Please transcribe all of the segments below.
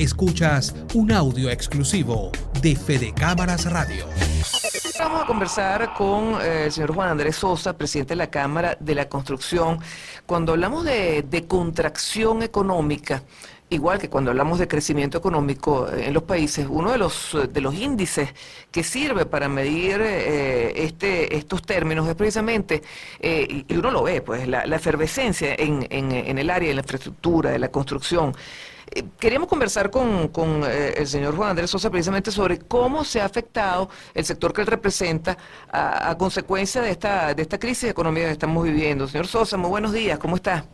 Escuchas un audio exclusivo de Fede Cámaras Radio. Vamos a conversar con el señor Juan Andrés Sosa, presidente de la Cámara de la Construcción. Cuando hablamos de contracción económica, igual que cuando hablamos de crecimiento económico en los países, uno de los índices que sirve para medir estos términos es precisamente, y uno lo ve, pues la efervescencia en el área de la infraestructura, de la construcción. Queríamos conversar con el señor Juan Andrés Sosa precisamente sobre cómo se ha afectado el sector que él representa a consecuencia de esta crisis económica que estamos viviendo. Señor Sosa, muy buenos días, ¿cómo está?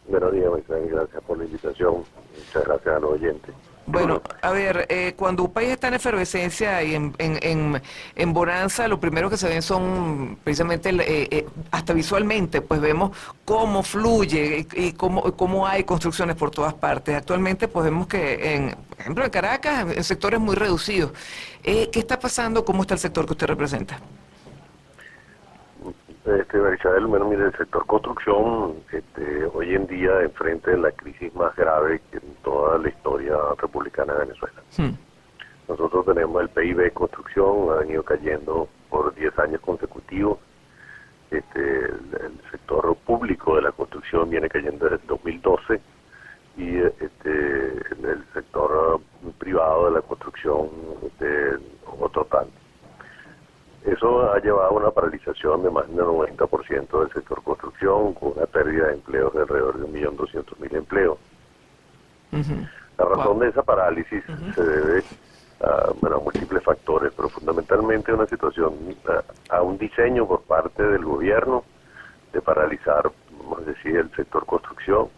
Buenos días, Maestro, gracias por la invitación. Muchas gracias a los oyentes. Bueno, a ver, cuando un país está en efervescencia y en bonanza, lo primero que se ven son precisamente, hasta visualmente, pues vemos cómo fluye y cómo hay construcciones por todas partes. Actualmente, pues vemos que, por ejemplo, en Caracas, en sectores muy reducidos. ¿Qué está pasando? ¿Cómo está el sector que usted representa? Isabel, bueno, mire, el sector construcción hoy en día enfrenta la crisis más grave que en toda la historia republicana de Venezuela. Nosotros tenemos el PIB construcción, ha venido cayendo por 10 años consecutivos. El sector público de la construcción viene cayendo desde el 2012 y el sector privado de la construcción otro tanto. Eso ha llevado a una paralización de más del 90% del sector construcción, con una pérdida de empleos de alrededor de 1.200.000 empleos. La razón de esa parálisis se debe a múltiples factores, pero fundamentalmente a una situación, a un diseño por parte del gobierno de paralizar, vamos a decir, el sector construcción,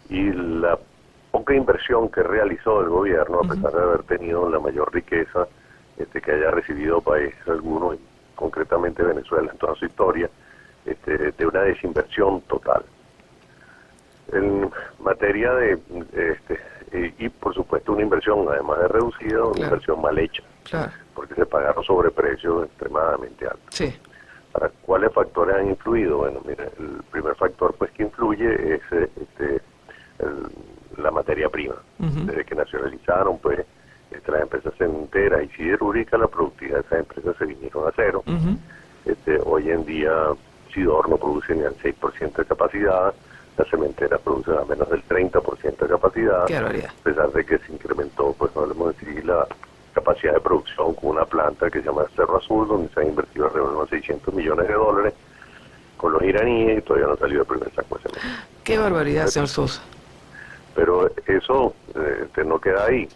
y la poca inversión que realizó el gobierno, a pesar de haber tenido la mayor riqueza que haya recibido países algunos, concretamente Venezuela en toda su historia, de una desinversión total. En materia de, y por supuesto una inversión, además de reducida, una inversión mal hecha, porque se pagaron sobreprecios extremadamente altos. Sí. Ahora, ¿cuáles factores han influido? Bueno, mira, el primer factor pues que influye es la materia prima. Desde que nacionalizaron, pues, las empresas cementeras y siderúrgicas, la productividad de esas empresas se vinieron a cero. Hoy en día Sidor no produce ni al 6% de capacidad, las cementeras producen a menos del 30% de capacidad, a pesar de que se incrementó, pues podemos decir, la capacidad de producción con una planta que se llama Cerro Azul, donde se han invertido alrededor de unos $600 millones con los iraníes, y todavía no ha salido el primer saco de cemento. ¡Qué barbaridad, señor Sosa! Pero eso no queda ahí.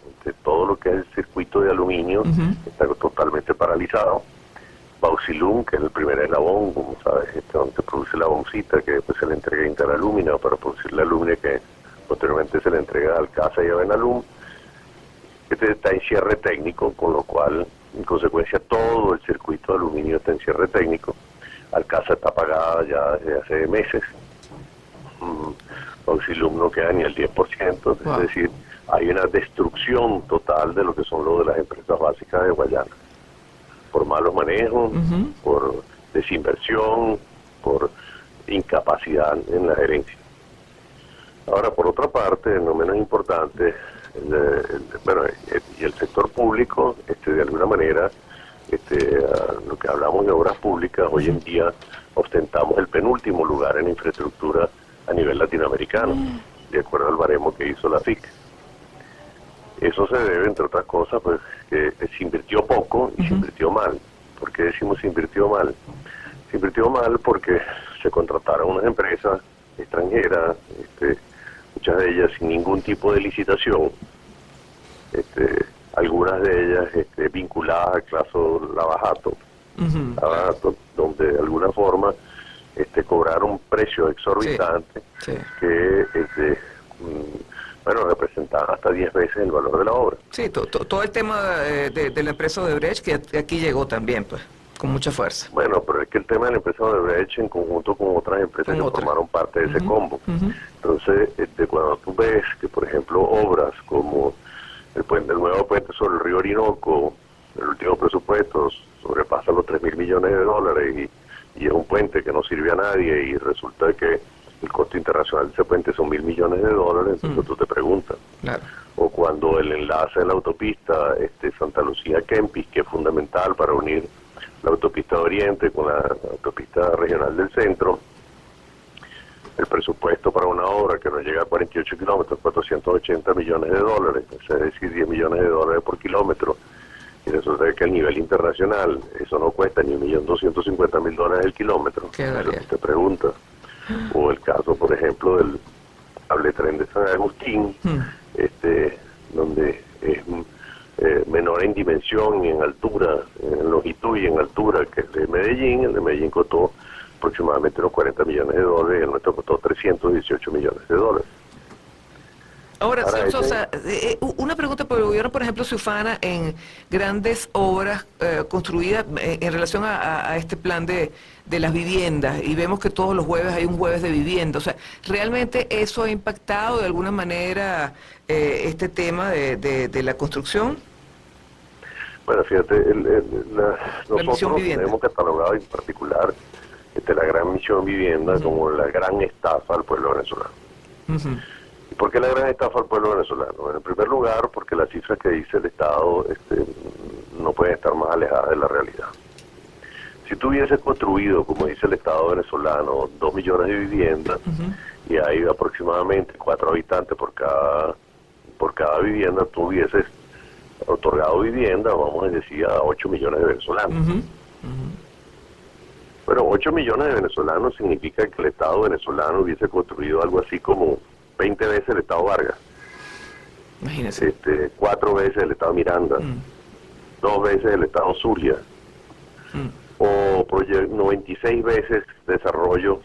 Todo lo que es el circuito de aluminio está totalmente paralizado. Bauxilum, que es el primer eslabón, como sabes, donde se produce la bauxita, que después se le entrega a Interalumina para producir la alumina, que posteriormente se le entrega a Alcasa y a Benalum. Está en cierre técnico, con lo cual, en consecuencia, todo el circuito de aluminio está en cierre técnico. Alcasa está apagada ya desde hace meses. Bauxilum no queda ni el 10%, es decir, hay una destrucción total de lo que son de las empresas básicas de Guayana, por malos manejos, por desinversión, por incapacidad en la gerencia. Ahora, por otra parte, no menos importante, y el sector público, de alguna manera, lo que hablamos de obras públicas, hoy en día ostentamos el penúltimo lugar en infraestructura a nivel latinoamericano, de acuerdo al baremo que hizo la FIC. Eso se debe, entre otras cosas, pues que se invirtió poco y se invirtió mal. ¿Por qué decimos se invirtió mal? Se invirtió mal porque se contrataron unas empresas extranjeras, muchas de ellas sin ningún tipo de licitación, algunas de ellas vinculadas al caso Lavajato, donde de alguna forma cobraron precios exorbitantes que representaban hasta 10 veces el valor de la obra. Sí, todo el tema de la empresa Odebrecht, que aquí llegó también, pues, con mucha fuerza. Bueno, pero es que el tema de la empresa Odebrecht, en conjunto con otras empresas que formaron parte de ese combo. Entonces, cuando tú ves que, por ejemplo, obras como el nuevo puente sobre el río Orinoco, el último presupuesto sobrepasa los $3.000 millones, y es un puente que no sirve a nadie, y resulta que el costo internacional de ese puente son $1.000 millones, entonces tú te preguntas. Claro. O cuando el enlace de la autopista Santa Lucía-Kempis, que es fundamental para unir la autopista de Oriente con la autopista regional del centro, el presupuesto para una obra que nos llega a 48 kilómetros, 480 millones de dólares, es decir, 10 millones de dólares por kilómetro. Y resulta que a nivel internacional eso no cuesta ni 1.250.000 el kilómetro, es lo que usted pregunta. O el caso, por ejemplo, del cable tren de San Agustín, donde es menor en dimensión y en altura, en longitud y en altura que el de Medellín. El de Medellín costó aproximadamente unos 40 millones de dólares y el nuestro costó 318 millones de dólares. Ahora, señor Sosa, una pregunta por el gobierno, por ejemplo, se ufana en grandes obras construidas en relación a este plan de las viviendas, y vemos que todos los jueves hay un jueves de vivienda. O sea, ¿realmente eso ha impactado de alguna manera este tema de la construcción? Bueno, fíjate, nosotros vivienda hemos catalogado en particular la gran misión vivienda como la gran estafa al pueblo venezolano. ¿Y por qué la gran estafa al pueblo venezolano? Bueno, en primer lugar, porque las cifras que dice el Estado no pueden estar más alejadas de la realidad. Si tú hubieses construido, como dice el Estado venezolano, 2 millones de viviendas, y hay aproximadamente 4 habitantes por cada vivienda, tú hubieses otorgado vivienda, vamos a decir, a 8 millones de venezolanos. Pero 8 millones de venezolanos significa que el Estado venezolano hubiese construido algo así como 20 veces el Estado Vargas. Imagínese. 4 veces el Estado Miranda, 2 veces el Estado Zulia, o 96 veces desarrollos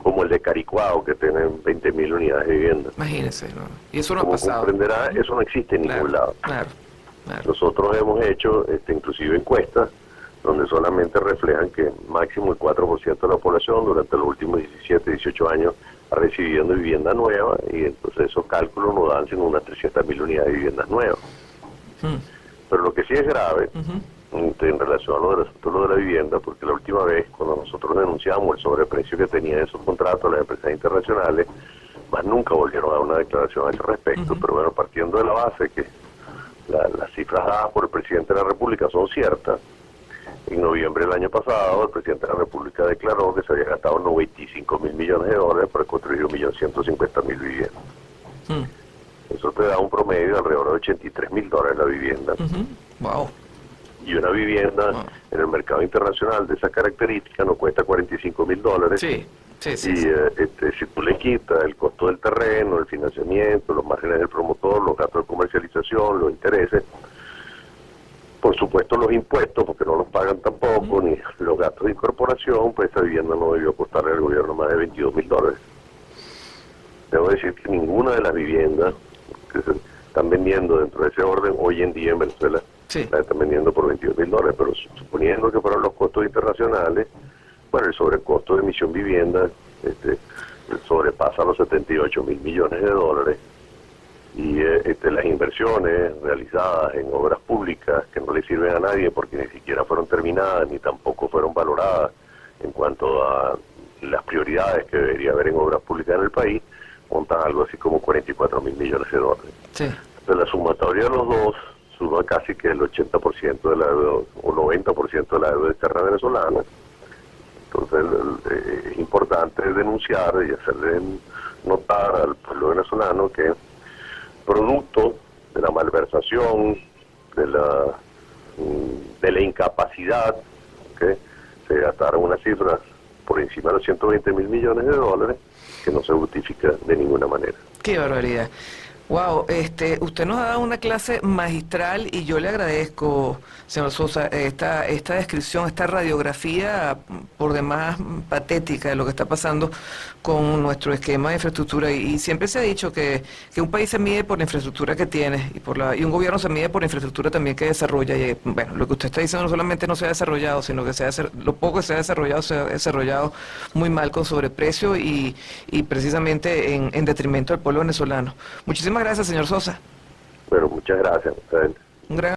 como el de Caricuao, que tienen 20.000 unidades de vivienda. Imagínese, ¿no? Y eso no Como ha pasado. comprenderá, eso no existe en ningún lado. Claro. Nosotros hemos hecho inclusive encuestas donde solamente reflejan que máximo el 4% de la población durante los últimos 17, 18 años ha recibido vivienda nueva, y entonces esos cálculos no dan sino unas 300.000 unidades de viviendas nuevas. Pero lo que sí es grave en relación a lo del asunto de la vivienda, porque la última vez cuando nosotros denunciamos el sobreprecio que tenían esos contratos las empresas internacionales, más nunca volvieron a dar una declaración al respecto. Pero bueno, partiendo de la base que las cifras dadas por el presidente de la República son ciertas, en noviembre del año pasado el presidente de la República declaró que se había gastado 95.000 millones de dólares para construir 1.150.000 viviendas. Eso te da un promedio de alrededor de $83.000 la vivienda. Wow. Y una vivienda en el mercado internacional de esa característica no cuesta $45.000. Sí. Y si tú le quitas el costo del terreno, el financiamiento, los márgenes del promotor, los gastos de comercialización, los intereses, por supuesto los impuestos, porque no los pagan tampoco, ni los gastos de incorporación, pues esa vivienda no debió costarle al gobierno más de $22.000. Debo decir que ninguna de las viviendas que se están vendiendo dentro de ese orden hoy en día en Venezuela las están vendiendo por $22.000, pero suponiendo que fueron los costos internacionales, bueno, el sobrecosto de emisión vivienda sobrepasa los 78.000 millones de dólares, y las inversiones realizadas en obras públicas que no le sirven a nadie porque ni siquiera fueron terminadas ni tampoco fueron valoradas en cuanto a las prioridades que debería haber en obras públicas en el país, montan algo así como 44.000 millones de dólares. Entonces la sumatoria de los dos suma casi que el 80% de la deuda o 90% de la deuda externa venezolana. Entonces es importante denunciar y hacerle notar al pueblo venezolano que producto de la malversación, de la incapacidad, se gastaron unas cifras por encima de los 120.000 millones de dólares que no se justifica de ninguna manera. ¡Qué barbaridad! Wow, usted nos ha dado una clase magistral y yo le agradezco, señor Sosa, esta descripción, esta radiografía por demás patética de lo que está pasando con nuestro esquema de infraestructura. Y siempre se ha dicho que un país se mide por la infraestructura que tiene y un gobierno se mide por la infraestructura también que desarrolla. Y bueno, lo que usted está diciendo no solamente no se ha desarrollado, sino que lo poco que se ha desarrollado muy mal, con sobreprecio y precisamente en detrimento del pueblo venezolano. Muchísimas gracias, señor Sosa. Bueno, muchas gracias. Un gran